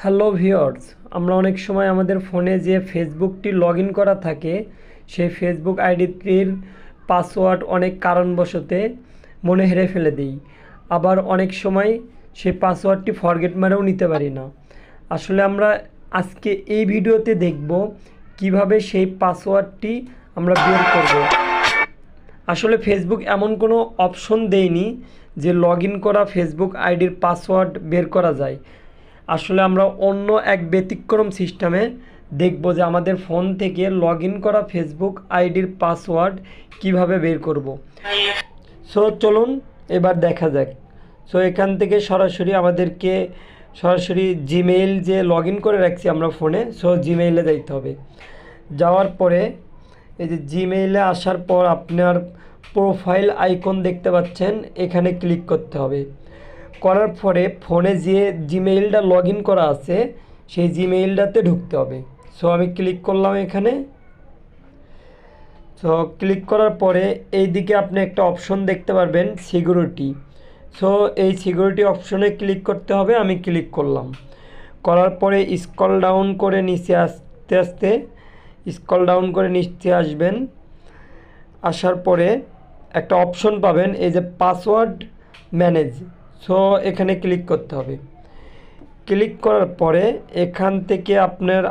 Hello viewers, আমরা অনেক সময় আমাদের ফোনে যে ফেসবুকটি লগ ইন করা থাকে সেই ফেসবুক আইডিটির পাসওয়ার্ড অনেক কারণবশতে মনে হেরে ফেলে দিই। আবার অনেক সময় সেই পাসওয়ার্ডটি ফরগেট মেরেও নিতে পারি না। আসলে আমরা আজকে এই ভিডিওতে দেখব কিভাবে সেই পাসওয়ার্ডটি আমরা বের করব। আসলে ফেসবুক এমন কোনো অপশন দেয়নি যে লগ ইন করা ফেসবুক আইডির পাসওয়ার্ড বের করা যায়। আসলে আমরা অন্য এক ব্যতিক্রম সিস্টেমে দেখব যে আমাদের ফোন থেকে লগ ইন করা ফেসবুক আইডির পাসওয়ার্ড কিভাবে বের করব। সো চলুন এবার দেখা যাক। সো এখান থেকে আমাদেরকে সরাসরি জিমেইল যে লগ ইন করে রাখছি আমরা ফোনে, সো জিমেইলে যাইতে হবে। যাওয়ার পরে এই যে জিমেইলে আসার পর আপনার প্রোফাইল আইকন দেখতে পাচ্ছেন, এখানে ক্লিক করতে হবে। করার পরে ফোনে যে জিমেইলটা লগ ইন করা আছে সেই জিমেইলটাতে ঢুকতে হবে। সো আমি ক্লিক করলাম এখানে। সো ক্লিক করার পরে এই দিকে আপনি একটা অপশন দেখতে পারবেন সিকিউরিটি। সো এই সিকিউরিটি অপশনে ক্লিক করতে হবে। আমি ক্লিক করলাম। করার পরে স্ক্রল ডাউন করে নিচে আস্তে আস্তে স্ক্রল ডাউন করে নিচে আসবেন। আসার পরে একটা অপশন পাবেন এই যে পাসওয়ার্ড ম্যানেজ। সো এখানে ক্লিক করতে হবে। ক্লিক করার পরে এখান থেকে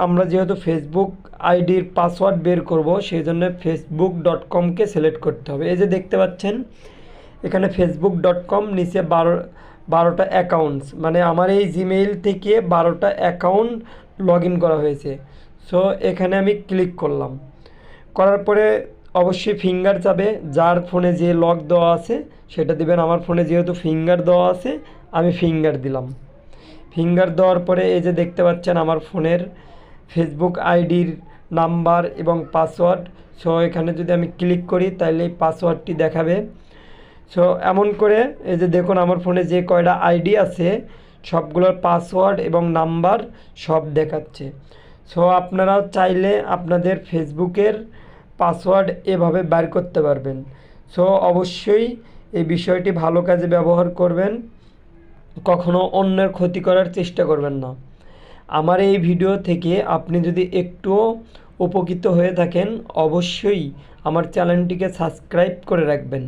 আমরা যেহেতু ফেসবুক আইডির পাসওয়ার্ড বের করব সেই জন্য facebook.com-কে সিলেক্ট করতে হবে। এই যে দেখতে পাচ্ছেন এখানে facebook.com, নিচে 12টা অ্যাকাউন্টস, মানে আমার এই জিমেইল থেকে 12টা অ্যাকাউন্ট লগ ইন করা হয়েছে। সো এখানে আমি ক্লিক করলাম। করার পরে অবশ্যই ফিঙ্গার যাবে, যার ফোনে যে লক দেওয়া আছে সেটা দিবেন। আমার ফোনে যেহেতু ফিঙ্গার দেওয়া আছে আমি ফিঙ্গার দিলাম। ফিঙ্গার দেওয়ার পরে এই যে দেখতে পাচ্ছেন আমার ফোনের ফেসবুক আইডির নাম্বার এবং পাসওয়ার্ড। সো এখানে যদি আমি ক্লিক করি তাহলে এই পাসওয়ার্ডটি দেখাবে। সো এমন করে এই যে দেখুন আমার ফোনে যে কয়টা আইডি আছে সবগুলোর পাসওয়ার্ড এবং নাম্বার সব দেখাচ্ছে। সো আপনারাও চাইলে আপনাদের ফেসবুকের পাসওয়ার্ড এভাবে বের করতে পারবেন। সো অবশ্যই এই বিষয়টি ভালো কাজে ব্যবহার করবেন, কখনো অন্যের ক্ষতি করার চেষ্টা করবেন না। আমার এই ভিডিও থেকে আপনি যদি একটুও উপকৃত হয়ে থাকেন অবশ্যই আমার চ্যানেলটিকে সাবস্ক্রাইব করে রাখবেন।